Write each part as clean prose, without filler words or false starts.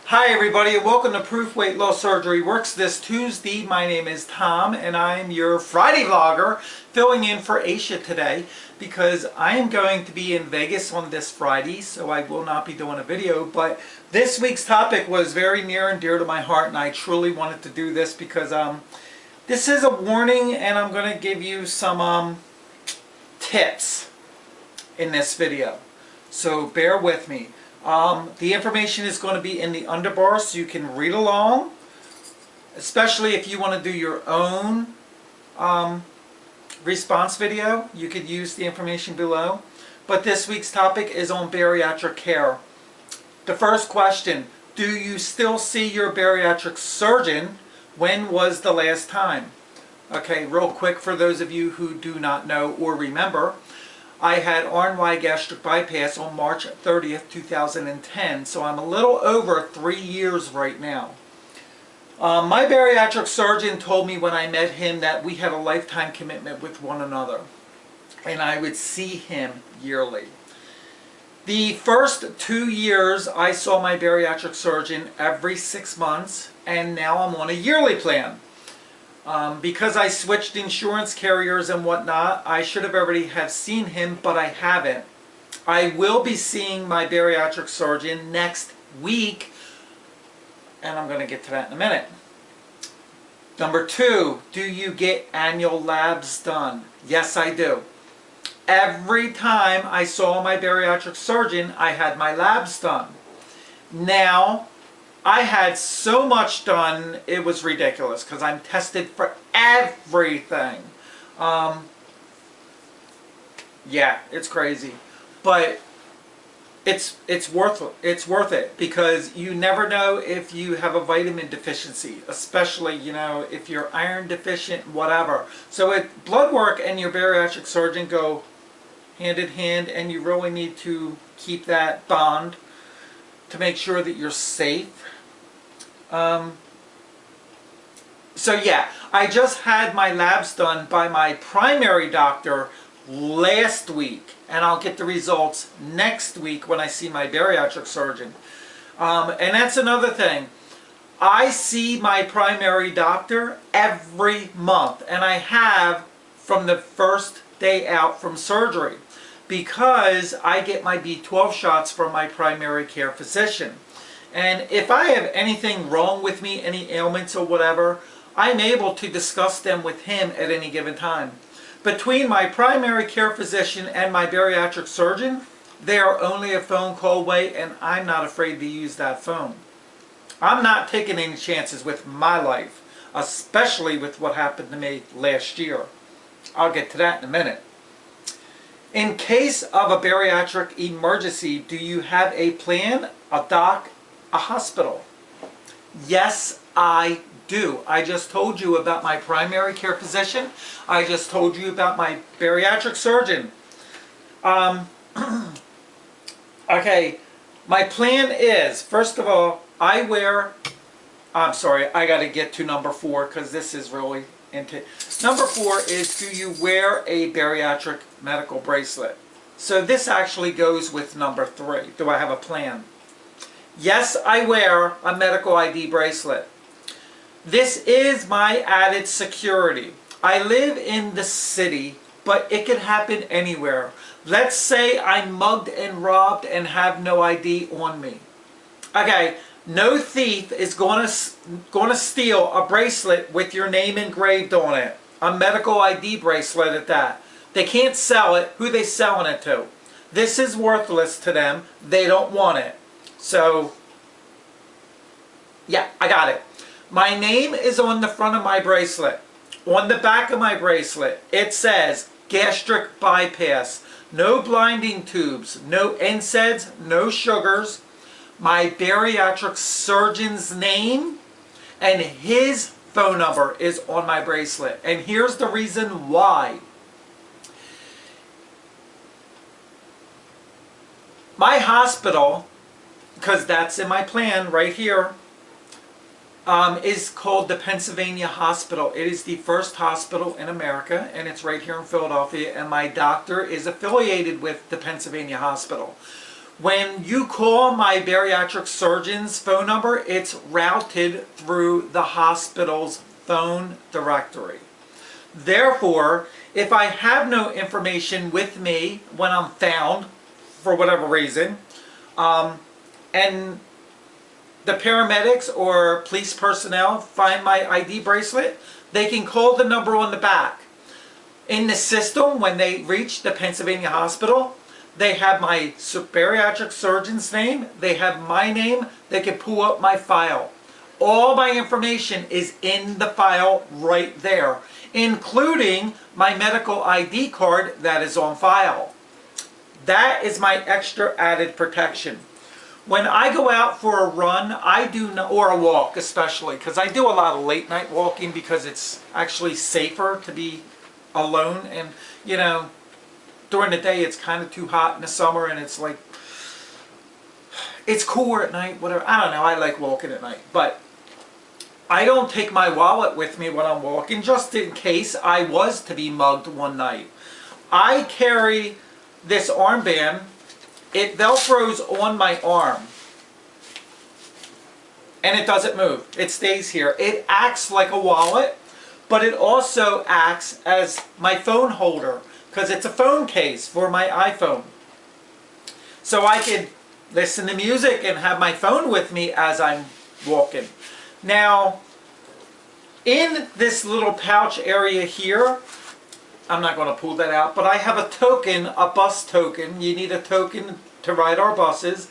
Hi everybody and welcome to Proof Weight Loss Surgery Works this Tuesday. My name is Tom and I'm your Friday vlogger filling in for Aisha today because I am going to be in Vegas on this Friday, so I will not be doing a video. But this week's topic was very near and dear to my heart and I truly wanted to do this because this is a warning and I'm going to give you some tips in this video. So bear with me. The information is going to be in the underbar so you can read along, especially if you want to do your own response video. You could use the information below. But this week's topic is on bariatric care. The first question, do you still see your bariatric surgeon? When was the last time? Okay, real quick for those of you who do not know or remember, I had Armband gastric bypass on March 30th, 2010, so I'm a little over 3 years right now. My bariatric surgeon told me when I met him that we had a lifetime commitment with one another, and I would see him yearly. The first 2 years I saw my bariatric surgeon every 6 months, and now I'm on a yearly plan. Because I switched insurance carriers and whatnot, I should have already have seen him, but I haven't. I will be seeing my bariatric surgeon next week, and I'm going to get to that in a minute. Number 2, do you get annual labs done? Yes, I do. Every time I saw my bariatric surgeon, I had my labs done. Now, I had so much done, it was ridiculous because I'm tested for everything. Yeah, it's crazy. But it's worth it because you never know if you have a vitamin deficiency, especially, you know, if you're iron deficient, whatever. So blood work and your bariatric surgeon go hand in hand, and you really need to keep that bond to make sure that you're safe. So yeah, I just had my labs done by my primary doctor last week, and I'll get the results next week when I see my bariatric surgeon. And that's another thing. I see my primary doctor every month, and I have from the first day out from surgery, because I get my B12 shots from my primary care physician. And if I have anything wrong with me, any ailments or whatever, I'm able to discuss them with him at any given time. Between my primary care physician and my bariatric surgeon, they are only a phone call away, and I'm not afraid to use that phone. I'm not taking any chances with my life, especially with what happened to me last year. I'll get to that in a minute. In case of a bariatric emergency, do you have a plan, a doc, a hospital? Yes, I do. I just told you about my primary care physician. I just told you about my bariatric surgeon. Okay, my plan is, first of all, I'm sorry, I got to get to number 4 because this is really into. Number 4 is, do you wear a bariatric medical bracelet? So this actually goes with number 3. Do I have a plan? Yes, I wear a medical ID bracelet. This is my added security. I live in the city, but it can happen anywhere. Let's say I'm mugged and robbed and have no ID on me. Okay, no thief is going to steal a bracelet with your name engraved on it. A medical ID bracelet at that. They can't sell it. Who are they selling it to? This is worthless to them. They don't want it. So, yeah, I got it. My name is on the front of my bracelet. On the back of my bracelet, it says gastric bypass. No blinding tubes, no NSAIDs, no sugars. My bariatric surgeon's name and his phone number is on my bracelet. And here's the reason why. My hospital, because that's in my plan right here, is called the Pennsylvania Hospital. It is the first hospital in America, and it's right here in Philadelphia, and my doctor is affiliated with the Pennsylvania Hospital. When you call my bariatric surgeon's phone number, it's routed through the hospital's phone directory. Therefore, if I have no information with me when I'm found, for whatever reason, and the paramedics or police personnel find my ID bracelet, they can call the number on the back. In the system, when they reach the Pennsylvania hospital, they have my bariatric surgeon's name, they have my name, they can pull up my file. All my information is in the file right there, including my medical ID card that is on file. That is my extra added protection. When I go out for a run, or a walk especially, because I do a lot of late night walking because it's actually safer to be alone, and you know, during the day it's kind of too hot in the summer and it's like, it's cooler at night, whatever. I don't know, I like walking at night, but I don't take my wallet with me when I'm walking just in case I was to be mugged one night. I carry this armband. It velcros on my arm and it doesn't move. It stays here. It acts like a wallet, but it also acts as my phone holder because it's a phone case for my iPhone. So I could listen to music and have my phone with me as I'm walking. Now, in this little pouch area here, I'm not going to pull that out, but I have a token, a bus token. You need a token to ride our buses,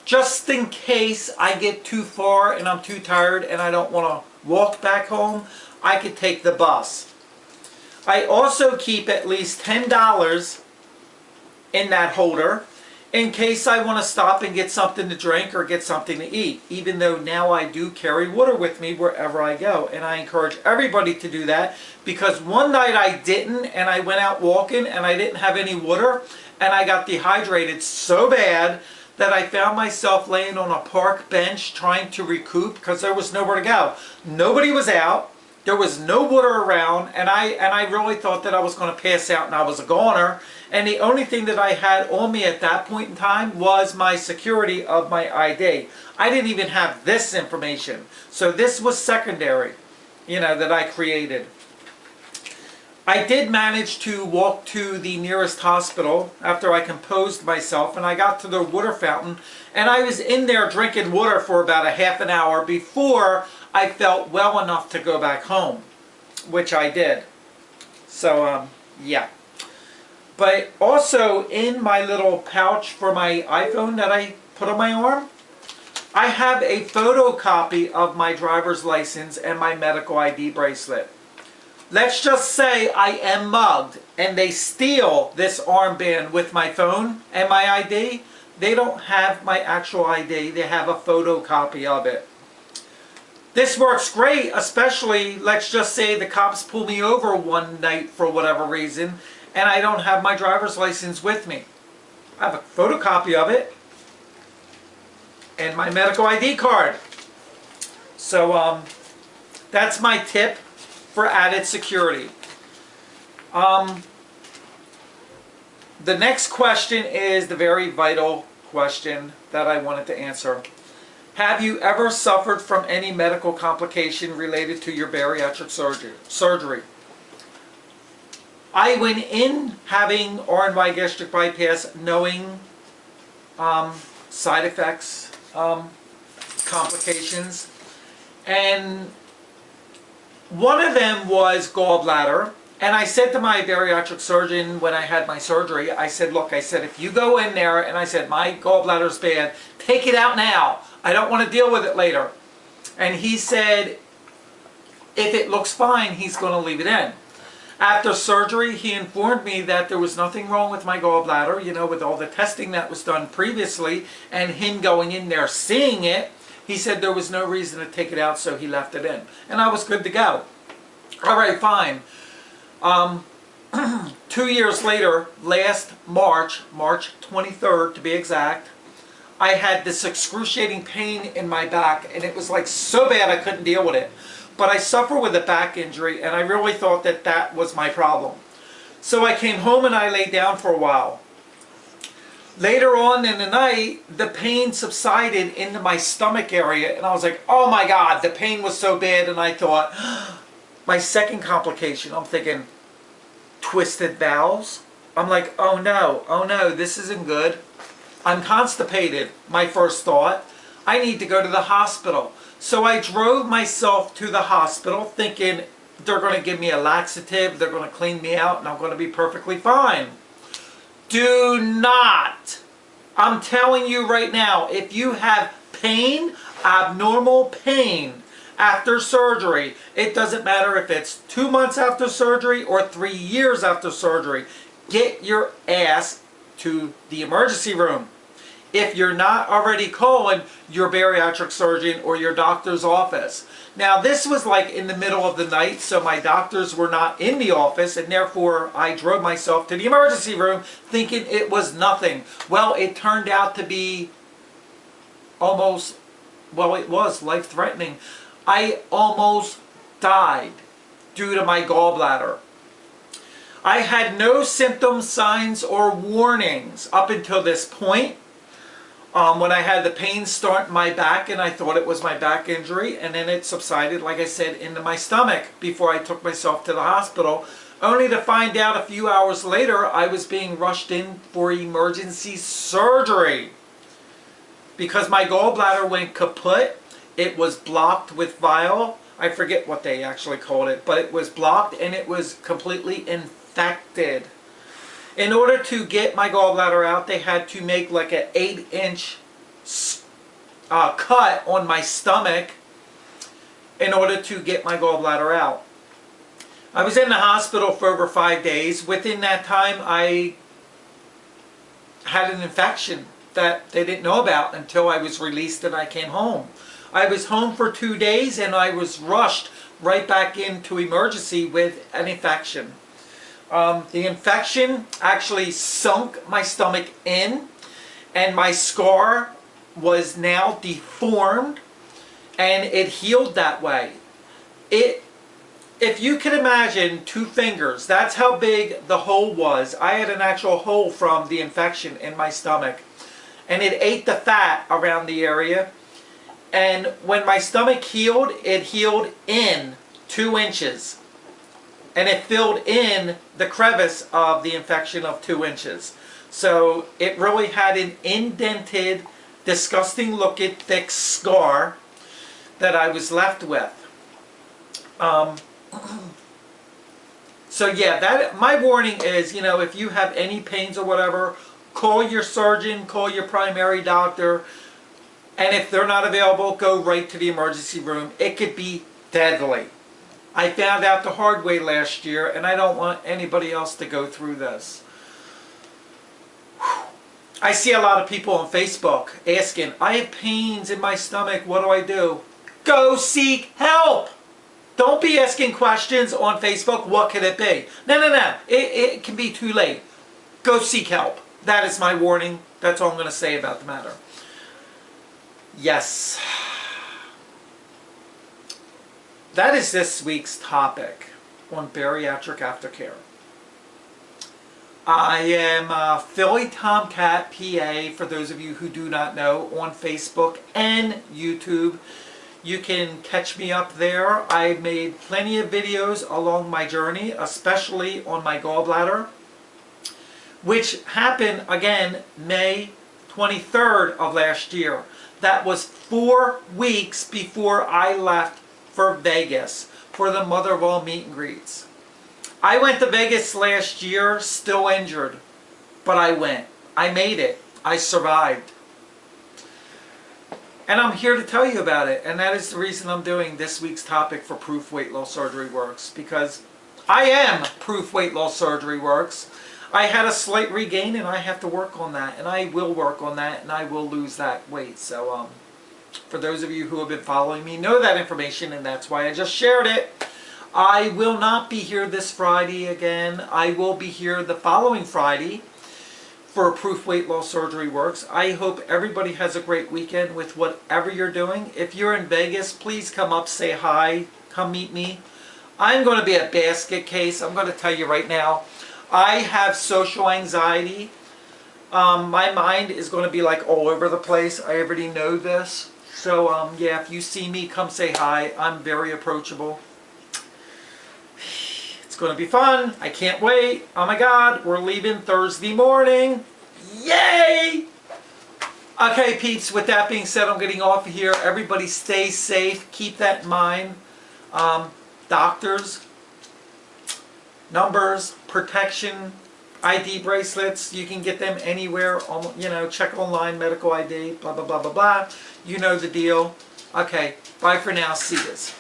just in case I get too far and I'm too tired and I don't want to walk back home. I could take the bus. I also keep at least $10 in that holder in case I want to stop and get something to drink or get something to eat, even though now I do carry water with me wherever I go. And I encourage everybody to do that, because one night I didn't, and I went out walking and I didn't have any water, and I got dehydrated so bad that I found myself laying on a park bench trying to recoup because there was nowhere to go. Nobody was out. There was no water around, and I really thought that I was going to pass out and I was a goner. And the only thing that I had on me at that point in time was my security of my ID. I didn't even have this information. So this was secondary, you know, that I created. I did manage to walk to the nearest hospital after I composed myself, and I got to the water fountain, and I was in there drinking water for about a half an hour before I felt well enough to go back home, which I did. So, yeah. But also in my little pouch for my iPhone that I put on my arm, I have a photocopy of my driver's license and my medical ID bracelet. Let's just say I am mugged and they steal this armband with my phone and my ID. They don't have my actual ID, they have a photocopy of it. This works great, especially, let's just say the cops pull me over one night for whatever reason and I don't have my driver's license with me. I have a photocopy of it and my medical ID card. So that's my tip for added security. The next question is the very vital question that I wanted to answer. Have you ever suffered from any medical complication related to your bariatric surgery? I went in having RNY gastric bypass knowing side effects, complications, and one of them was gallbladder. And I said to my bariatric surgeon when I had my surgery, I said, look, I said, if you go in there and I said, my gallbladder's bad, take it out now. I don't want to deal with it later. And he said, if it looks fine, he's going to leave it in. After surgery, he informed me that there was nothing wrong with my gallbladder, you know, with all the testing that was done previously, and him going in there seeing it, he said there was no reason to take it out, so he left it in. And I was good to go. All right, fine. 2 years later, last March 23rd to be exact, I had this excruciating pain in my back, and it was like so bad I couldn't deal with it. But I suffer with a back injury, and I really thought that that was my problem. So I came home and I laid down for a while. Later on in the night, the pain subsided into my stomach area, and I was like, oh my God, the pain was so bad, and I thought, my second complication, I'm thinking, twisted bowels? I'm like, oh no, this isn't good. I'm constipated, my first thought. I need to go to the hospital. So I drove myself to the hospital thinking they're going to give me a laxative, they're going to clean me out, and I'm going to be perfectly fine. Do not. I'm telling you right now, if you have pain, abnormal pain after surgery, it doesn't matter if it's 2 months after surgery or 3 years after surgery, get your ass to the emergency room. If you're not already calling your bariatric surgeon or your doctor's office. Now this was like in the middle of the night, so my doctors were not in the office, and therefore I drove myself to the emergency room thinking it was nothing. Well, it turned out to be almost, well, it was life-threatening. I almost died due to my gallbladder. I had no symptoms, signs, or warnings up until this point. When I had the pain start in my back, and I thought it was my back injury, and then it subsided, like I said, into my stomach before I took myself to the hospital, only to find out a few hours later I was being rushed in for emergency surgery because my gallbladder went kaput. It was blocked with bile. I forget what they actually called it, but it was blocked and it was completely infected. In order to get my gallbladder out, they had to make like an 8-inch cut on my stomach in order to get my gallbladder out. I was in the hospital for over 5 days. Within that time, I had an infection that they didn't know about until I was released and I came home. I was home for 2 days and I was rushed right back into emergency with an infection. The infection actually sunk my stomach in, and my scar was now deformed, and it healed that way. If you can imagine 2 fingers, that's how big the hole was. I had an actual hole from the infection in my stomach, and it ate the fat around the area. And when my stomach healed, it healed in 2 inches. And it filled in the crevice of the infection of 2 inches. So it really had an indented, disgusting looking, thick scar that I was left with. So yeah, my warning is, you know, if you have any pains or whatever, call your surgeon, call your primary doctor, and if they're not available, go right to the emergency room. It could be deadly. I found out the hard way last year, and I don't want anybody else to go through this. I see a lot of people on Facebook asking, I have pains in my stomach, what do I do? Go seek help! Don't be asking questions on Facebook, what could it be? No. It can be too late. Go seek help. That is my warning. That's all I'm going to say about the matter. Yes. That is this week's topic on bariatric aftercare. I am Philly Tomcat PA, for those of you who do not know, on Facebook and YouTube. You can catch me up there. I made plenty of videos along my journey, especially on my gallbladder, which happened again May 23rd of last year. That was 4 weeks before I left for Vegas for the mother of all meet and greets. I went to Vegas last year, still injured, but I went. I made it. I survived. And I'm here to tell you about it, and that is the reason I'm doing this week's topic for Proof Weight Loss Surgery Works, because I am Proof Weight Loss Surgery Works. I had a slight regain, and I have to work on that, and I will work on that, and I will lose that weight. So, for those of you who have been following me, know that information, and that's why I just shared it. I will not be here this Friday again. I will be here the following Friday for Proof Weight Loss Surgery Works. I hope everybody has a great weekend with whatever you're doing. If you're in Vegas, please come up, say hi, come meet me. I'm going to be a basket case. I'm going to tell you right now, I have social anxiety. My mind is going to be like all over the place. I already know this. So yeah, if you see me, come say hi. I'm very approachable. It's going to be fun. I can't wait. Oh my God, we're leaving Thursday morning. Yay! Okay, peeps, with that being said, I'm getting off of here. Everybody stay safe. Keep that in mind. Doctors, numbers, protection, ID bracelets. You can get them anywhere. You know, check online, medical ID, blah, blah, blah, blah, blah. You know the deal. Okay, bye for now. See yous.